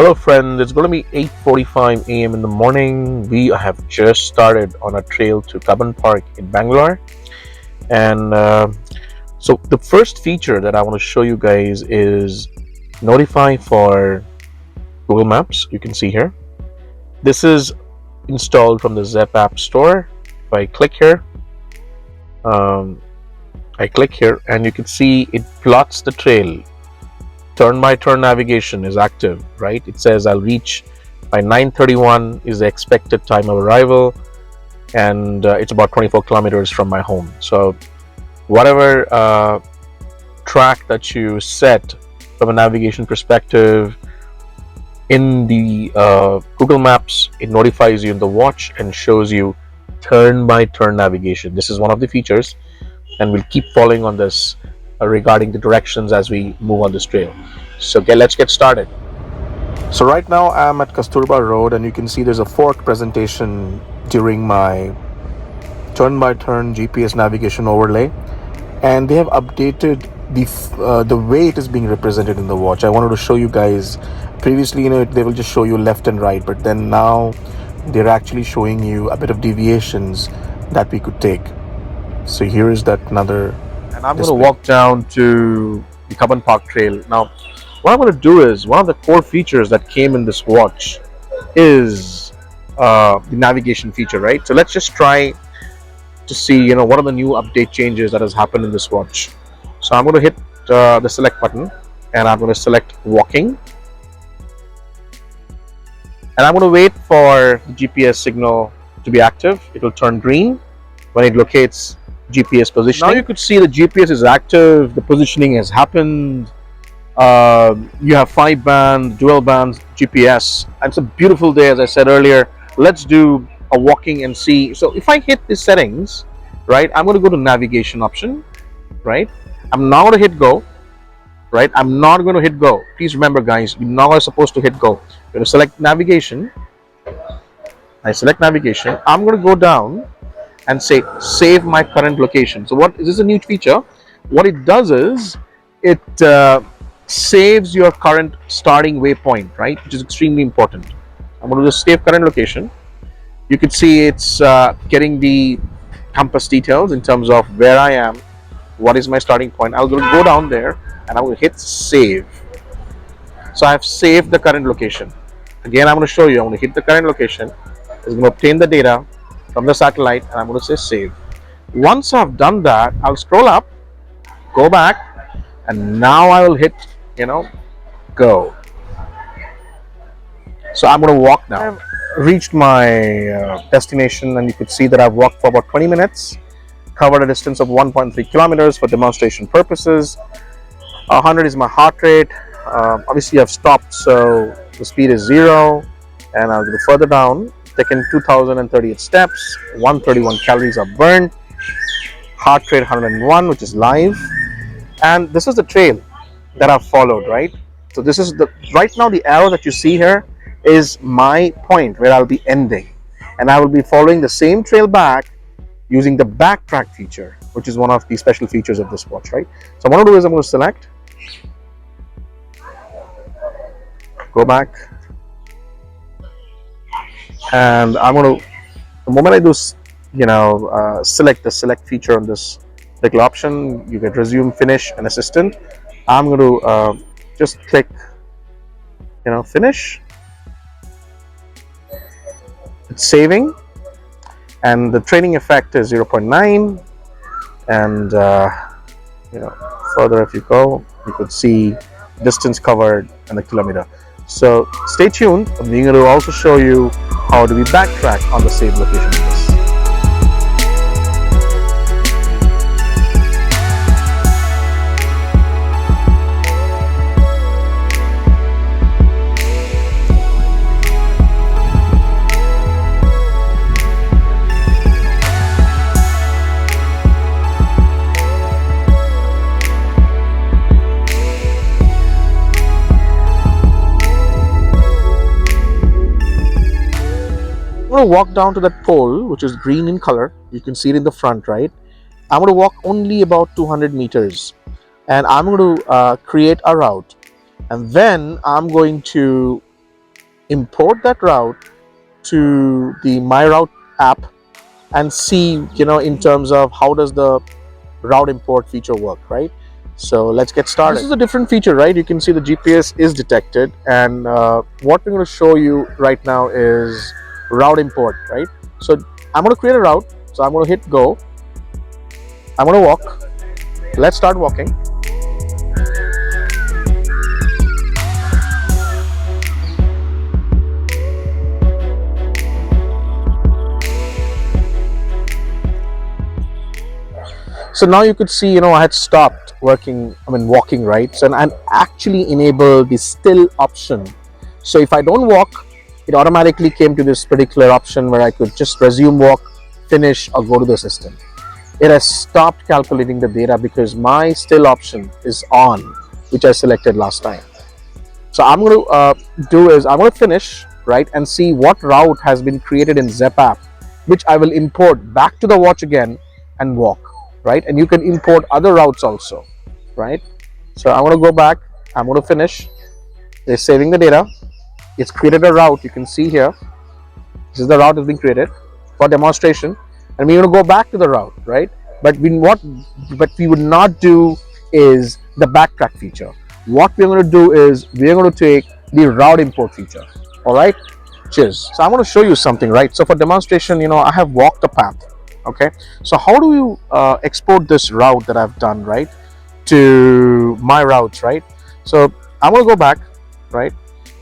Hello friends, it's going to be 8:45 a.m. in the morning. We have just started on a trail to Cubbon Park in Bangalore. And so the first feature that I want to show you guys is notify for Google Maps. You can see here. This is installed from the Zepp App Store. If I click here, and you can see it plots the trail. Turn-by-turn navigation is active, right? It says I'll reach by 9:31 is the expected time of arrival, and it's about 24 kilometers from my home. So whatever track that you set from a navigation perspective in the Google Maps, it notifies you in the watch and shows you turn-by-turn navigation. This is one of the features, and we'll keep following on this regarding the directions as we move on this trail. So let's get started. So right now I'm at Kasturba Road, and you can see there's a fork presentation during my turn-by-turn GPS navigation overlay, and they have updated the way it is being represented in the watch. I wanted to show you guys. Previously, they will just show you left and right, but then now they're actually showing you a bit of deviations that we could take. So here is that another. And I'm going to walk down to the Cubbon Park Trail. Now, what I'm going to do is, one of the core features that came in this watch is the navigation feature, right? So let's just try to see, what are the new update changes that has happened in this watch. So I'm going to hit the select button, and I'm going to select walking. And I'm going to wait for the GPS signal to be active. It will turn green when it locates GPS positioning. Now you could see the GPS is active, the positioning has happened. You have 5-band, dual band GPS, and it's a beautiful day. As I said earlier, let's do a walking and see. So if I hit the settings, right, I'm going to go to navigation option, right? I'm now going to hit go, right? I'm not going to hit go. Please remember, guys, you now are supposed to hit go. You're going to select navigation. I select navigation. I'm going to go down and say save my current location. So what is this? A new feature. What it does is it saves your current starting waypoint, right, which is extremely important. I'm going to just save current location. You can see it's getting the compass details in terms of where I am, what is my starting point. I'll go down there and I will hit save. So I've saved the current location. Again, I'm going to show you. I'm going to hit the current location. It's going to obtain the data from the satellite, and I'm going to say save. Once I've done that, I'll scroll up, go back, and now I will hit go. So I'm going to walk now. I've reached my destination, and you could see that I've walked for about 20 minutes, covered a distance of 1.3 kilometers for demonstration purposes. 100 is my heart rate. Obviously I've stopped, so the speed is 0, and I'll go further down. Taken 2,038 steps, 131 calories are burned, heart rate 101, which is live, and this is the trail that I've followed, right? So this is right now the arrow that you see here is my point where I'll be ending, and I will be following the same trail back using the Backtrack feature, which is one of the special features of this watch, right? So what I'm going to do is I'm going to select, go back, and I'm going to, the moment I do select the select feature on this particular option, you get resume, finish, and assistant. I'm going to just click finish. It's saving, and the training effect is 0.9, and further if you go, you could see distance covered and the kilometer. So stay tuned. I'm going to also show you how do we backtrack on the same location of this. I'm going to walk down to that pole, which is green in color. You can see it in the front, right? I'm going to walk only about 200 meters, and I'm going to create a route, and then I'm going to import that route to the My Route app and see, in terms of how does the route import feature work, right? So let's get started. This is a different feature, right? You can see the GPS is detected, and what we're going to show you right now is route import, right? So I'm going to create a route. So I'm going to hit go. I'm going to walk. Let's start walking. So now you could see, I had stopped walking, right? So I'm actually enabled the still option. So if I don't walk, it automatically came to this particular option where I could just resume walk, finish, or go to the system. It has stopped calculating the data because my still option is on, which I selected last time. So I'm going to I'm going to finish, right, and see what route has been created in Zepp app, which I will import back to the watch again and walk. Right, and you can import other routes also, right? So I'm going to go back. I'm going to finish. It's saving the data. It's created a route. You can see here. This is the route that's been created for demonstration, and we're going to go back to the route, right? But we would not do is the backtrack feature. What we're going to do is we're going to take the route import feature. All right. Cheers. So I'm going to show you something, right? So for demonstration, I have walked a path. Okay, so how do you export this route that I've done, right, to my routes, right? So I'm going to go back, right,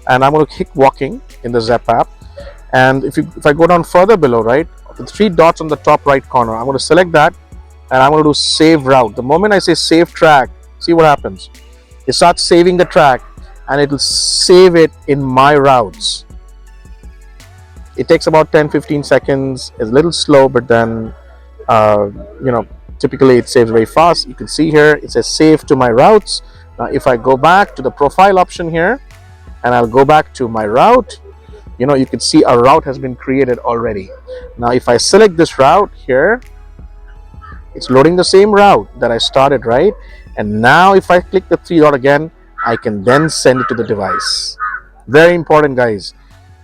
and I'm going to keep walking in the Zepp app, and if I go down further below, right, the 3 dots on the top right corner, I'm going to select that, and I'm going to do save route. The moment I say save track, see what happens. It starts saving the track, and it will save it in my routes. It takes about 10-15 seconds. It's a little slow, but then typically it saves very fast. You can see here it says save to my routes. Now if I go back to the profile option here and I'll go back to my route, you can see a route has been created already. Now if I select this route here, it's loading the same route that I started, right? And now if I click the 3 dot again, I can then send it to the device. Very important, guys.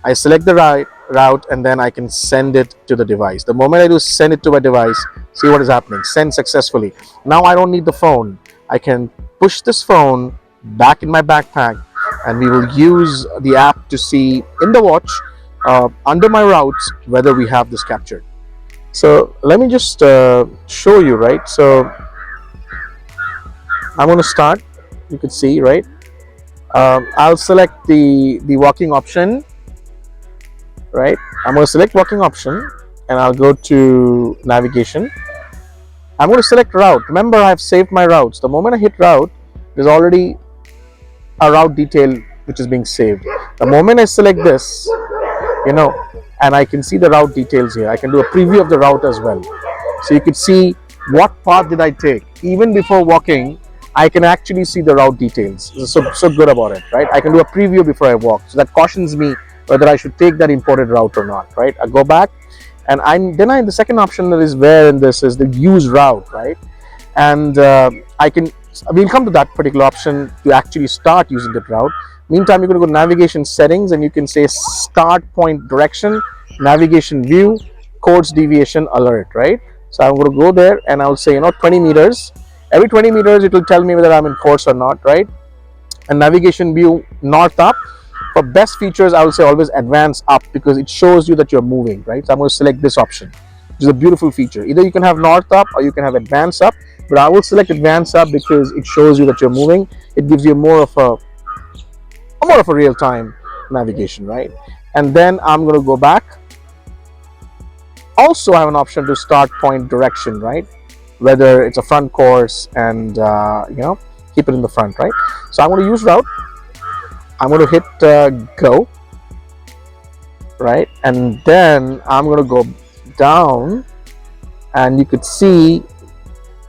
I select the route and then I can send it to the device. The moment I do send it to my device, see what is happening. Send successfully. Now I don't need the phone. I can push this phone back in my backpack, and we will use the app to see in the watch under my routes whether we have this captured. So let me just show you, right? So I'm going to start. You can see, right? I'll select the walking option. Right, I'm going to select walking option and I'll go to navigation. I'm going to select route. Remember, I've saved my routes. The moment I hit route, there's already a route detail which is being saved. The moment I select this, and I can see the route details here. I can do a preview of the route as well. So you could see what path did I take. Even before walking, I can actually see the route details. This is so good about it, right? I can do a preview before I walk. So that cautions me whether I should take that imported route or not, right? I go back, and the second option that is where in this is the use route, right? And we'll come to that particular option to actually start using that route. Meantime, you're going to go to navigation settings, and you can say start point direction, navigation view, course deviation alert, right? So I'm going to go there and I'll say 20 meters. Every 20 meters it will tell me whether I'm in course or not, right? And navigation view north up. For best features, I will say always advance up because it shows you that you're moving, right? So I'm going to select this option, which is a beautiful feature. Either you can have north up or you can have advance up, but I will select advance up because it shows you that you're moving. It gives you more of a real-time navigation, right? And then I'm going to go back. Also, I have an option to start point direction, right? Whether it's a front course and keep it in the front, right? So I'm going to use route. I'm going to hit go, right? And then I'm going to go down, and you could see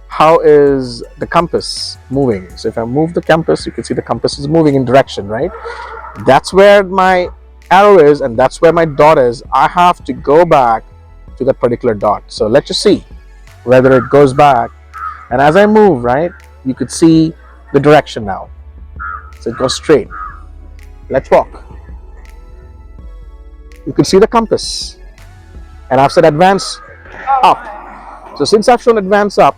how is the compass moving. So if I move the compass, you can see the compass is moving in direction, right? That's where my arrow is, and that's where my dot is. I have to go back to that particular dot. So let's just see whether it goes back. And as I move, right, you could see the direction now. So it goes straight. Let's walk. you can see the compass, and I've said advance up. So since I've shown advance up,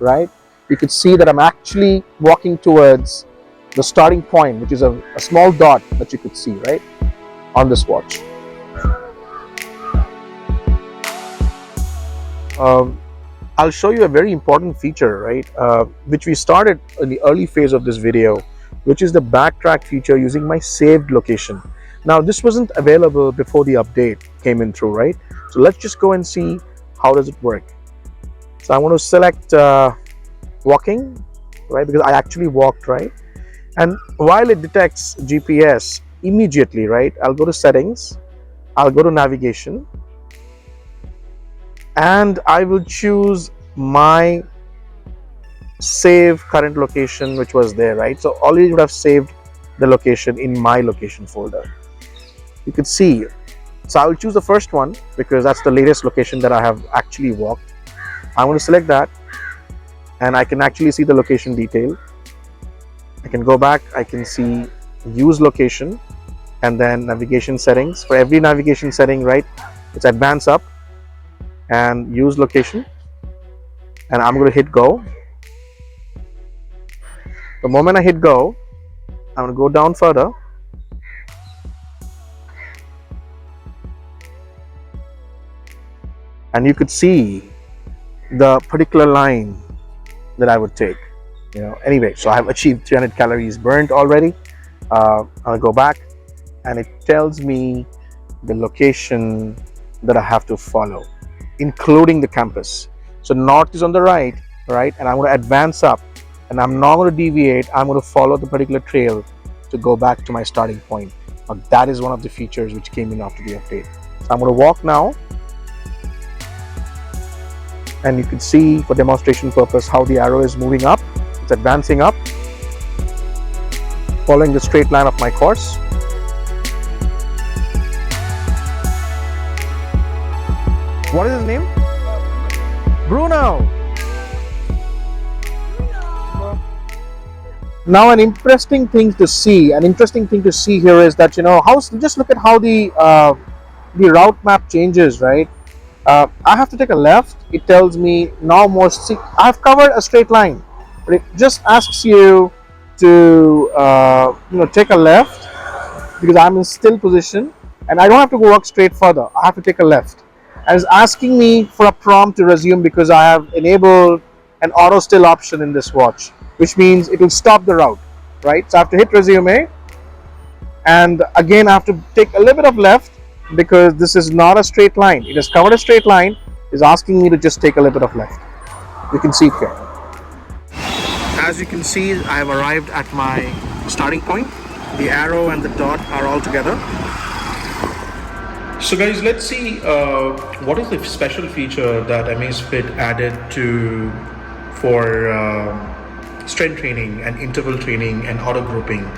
right, you can see that I'm actually walking towards the starting point, which is a small dot that you could see, right, on this watch. I'll show you a very important feature, right, which we started in the early phase of this video, which is the backtrack feature using my saved location. Now, this wasn't available before the update came in through, right? So let's just go and see how does it work. So I want to select walking, right, because I actually walked, right? And while it detects GPS immediately, right, I'll go to settings, I'll go to navigation, and I will choose my save current location, which was there, right? So already would have saved the location in my location folder. You could see, so I will choose the first one because that's the latest location that I have actually walked. I'm going to select that, and I can actually see the location detail. I can go back, I can see use location, and then navigation settings. For every navigation setting, right, it's advance up and use location, and I'm going to hit go. The moment I hit go, I'm going to go down further, and you could see the particular line that I would take. Anyway, so I have achieved 300 calories burnt already. I'll go back, and it tells me the location that I have to follow, including the compass. So north is on the right, and I'm going to advance up, and I'm not going to deviate. I'm going to follow the particular trail to go back to my starting point. Now, that is one of the features which came in after the update. So I'm going to walk now, and you can see for demonstration purpose how the arrow is moving up. It's advancing up, following the straight line of my course. What is his name? Bruno. Now, an interesting thing to see here is that, just look at how the route map changes, right? I have to take a left. It tells me now I have covered a straight line, but it just asks you to take a left because I'm in still position, and I don't have to walk straight further. I have to take a left. And it's asking me for a prompt to resume because I have enabled an auto still option in this watch, which means it will stop the route, right? So I have to hit resume, and again I have to take a little bit of left because this is not a straight line. It has covered a straight line. It's asking me to just take a little bit of left. You can see it here. As you can see, I have arrived at my starting point. The arrow and the dot are all together. So guys, let's see what is the special feature that Amazfit added for strength training and interval training and auto grouping.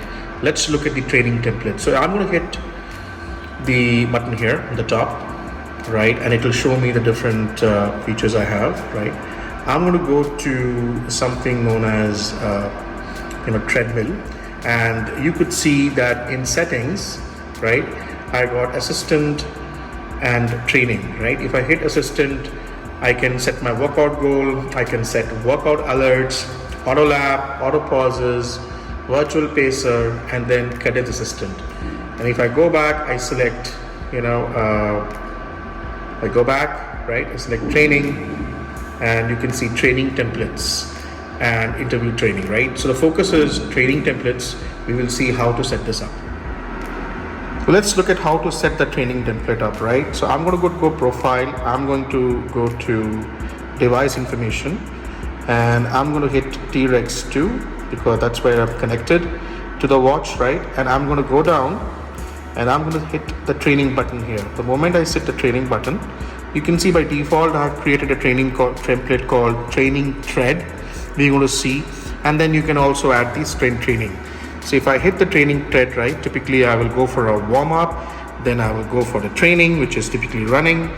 Let's look at the training template. So I'm going to hit the button here on the top, right, and it will show me the different features I have, right. I'm going to go to something known as treadmill, and you could see that in settings, right, I got assistant and training, right. If I hit assistant, I can set my workout goal, I can set workout alerts, auto lap, auto pauses, virtual pacer, and then Cadence assistant. And if I go back, I select, I go back, right, I select training, and you can see training templates and interview training, right. So the focus is training templates. We will see how to set this up. So let's look at how to set the training template up, right. So I'm going to go profile, I'm going to go to device information, and I'm going to hit T-Rex 2 because that's where I've connected to the watch, right. And I'm going to go down, and I'm going to hit the training button here. The moment I hit the training button, you can see by default I have created a training template called training thread. We're going to see, and then you can also add the strength training. So if I hit the training thread, right, typically I will go for a warm-up, then I will go for the training, which is typically running,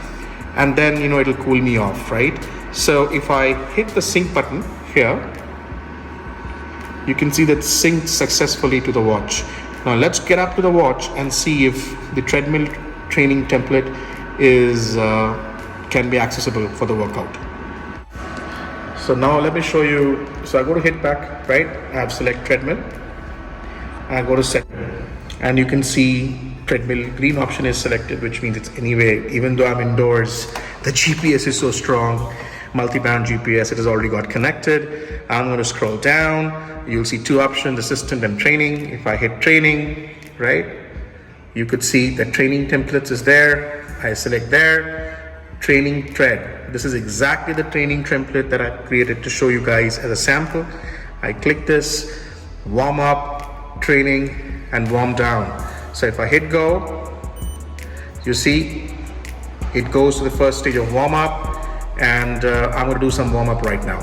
and then it'll cool me off, right. So if I hit the sync button here, you can see that synced successfully to the watch. Now let's get up to the watch and see if the treadmill training template is can be accessible for the workout. So now let me show you. So I go to hit back, right? I have select treadmill. I go to set, and you can see treadmill green option is selected, which means it's anyway, even though I'm indoors, the GPS is so strong, multi-band GPS, it has already got connected. I'm going to scroll down. You'll see two options, assistant and training. If I hit training, right, you could see that training templates is there. I select there, training tread. This is exactly the training template that I created to show you guys as a sample. I click this, warm up, training, and warm down. So if I hit go, you see it goes to the first stage of warm up, and I'm going to do some warm up right now.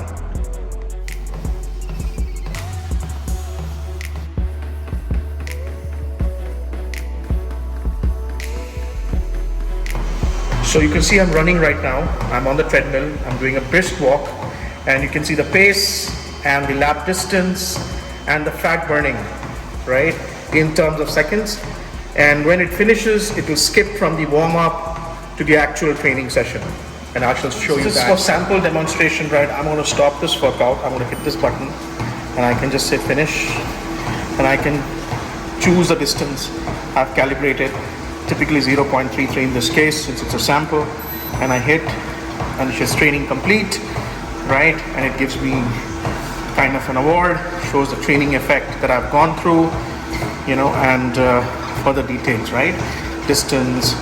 So you can see I'm running right now. I'm on the treadmill. I'm doing a brisk walk, and you can see the pace and the lap distance and the fat burning, right, in terms of seconds. And when it finishes, it will skip from the warm up to the actual training session. And I shall show you that. This is for sample demonstration, right? I'm going to stop this workout. I'm going to hit this button, and I can just say finish, and I can choose the distance I've calibrated, typically 0.33 in this case since it's a sample, and I hit, and it says training complete, right? And it gives me kind of an award, shows the training effect that I've gone through, you know, and further details, right? Distance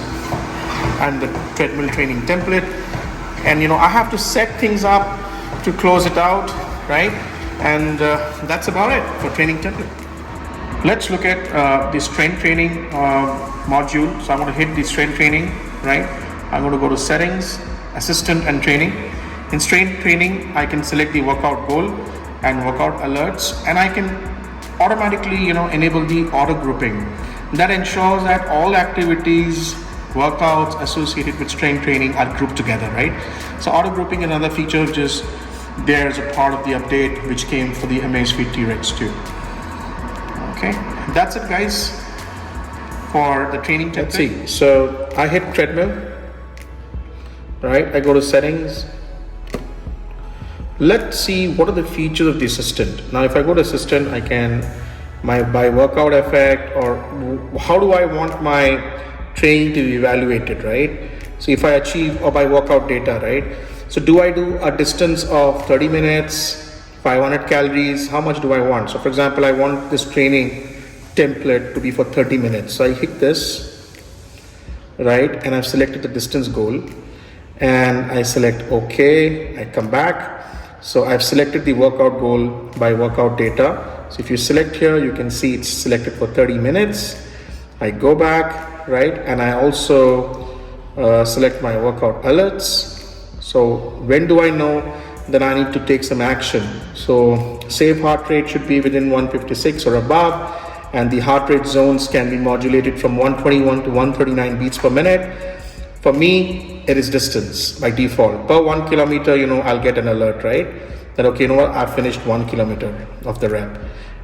and the treadmill training template. And you know, I have to set things up to close it out, right? And that's about it for training template. Let's look at the strength training module. So I'm going to hit the strength training, right? I'm going to go to settings, assistant and training. In strength training, I can select the workout goal and workout alerts, and I can automatically, you know, enable the auto grouping. That ensures that all activities, workouts associated with strength training are grouped together, right? So auto grouping is another feature which is there as a part of the update which came for the Amazfit T-Rex too. Okay, that's it guys for the training template. Let's see, so I hit treadmill, right? I go to settings. Let's see what are the features of the assistant. Now if I go to assistant, I can by workout effect, or how do I want my training to be evaluated, right? So if I achieve, or by workout data, right? So do I do a distance of 30 minutes, 500 calories? How much do I want? So for example, I want this training template to be for 30 minutes. So I hit this, right? And I've selected the distance goal, and I select OK. I come back. So I've selected the workout goal by workout data. So if you select here, you can see it's selected for 30 minutes. I go back, right? And I also select my workout alerts. So when do I know that I need to take some action? So safe heart rate should be within 156 or above, and the heart rate zones can be modulated from 121 to 139 beats per minute. For me, it is distance by default. Per 1 kilometer, you know, I'll get an alert, right? That, okay, you know what, I've finished 1 kilometer of the rep.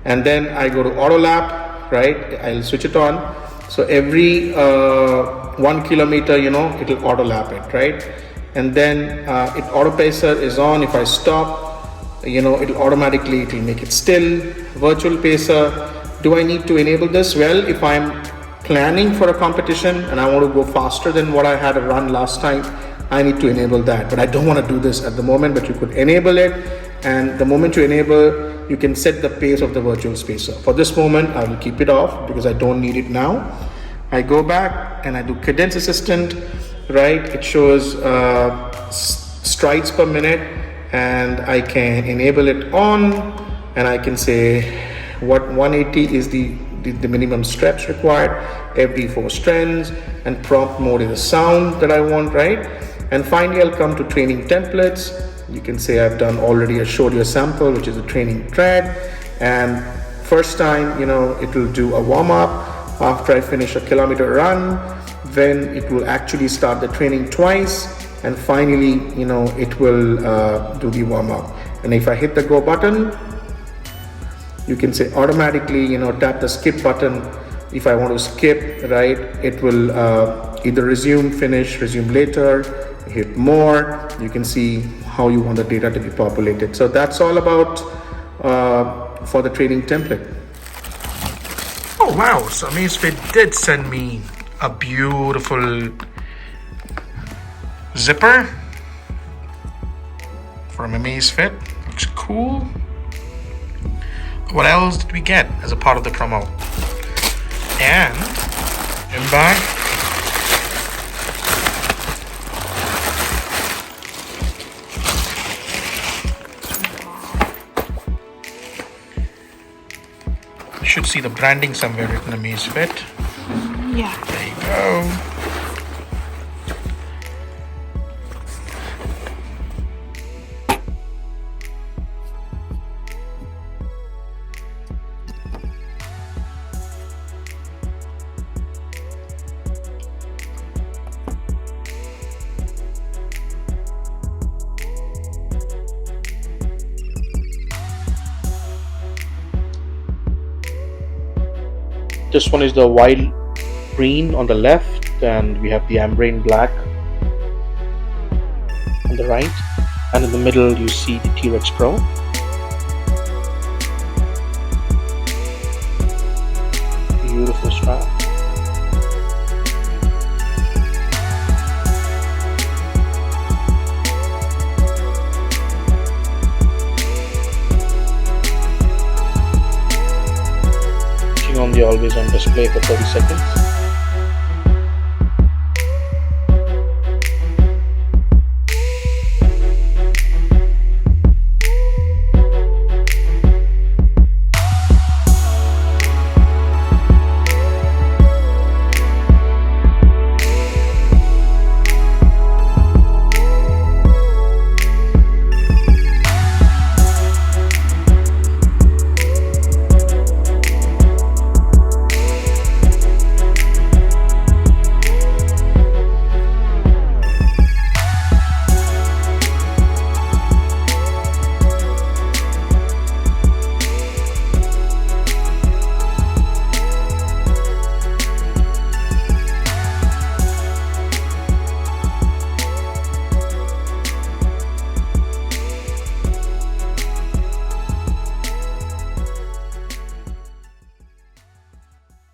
And then I go to auto lap, right? I'll switch it on. So every 1 kilometer, you know, it'll auto lap it, right? And then it auto pacer is on. If I stop, you know, it'll make it still. Virtual pacer, do I need to enable this? Well, if I'm planning for a competition and I want to go faster than what I had a run last time, I need to enable that. But I don't want to do this at the moment, but you could enable it. And the moment you enable, you can set the pace of the virtual spacer. For this moment, I will keep it off because I don't need it now. I go back and I do Cadence Assistant, right? It shows strides per minute, and I can enable it on, and I can say what 180 is the minimum steps required, every 4 strengths, and prompt mode is the sound that I want, right? And finally, I'll come to training templates. You can say I've done already, I showed you a sample, which is a training tread. And first time, you know, it will do a warm up after I finish a kilometer run. Then it will actually start the training twice. And finally, you know, it will do the warm up. And if I hit the go button, you can say automatically, you know, tap the skip button. If I want to skip, right, it will either resume, finish, resume later, hit more. You can see how you want the data to be populated. So that's all about for the training template. Oh wow, so Amazfit did send me a beautiful zipper from Amazfit. Looks cool. What else did we get as a part of the promo? And in bag, you should see the branding somewhere written Amazfit. Yeah. There you go. This one is the wild green on the left, and we have the ambrane black on the right, and in the middle you see the T-Rex Pro. Beautiful strap. On the always on display for 30 seconds.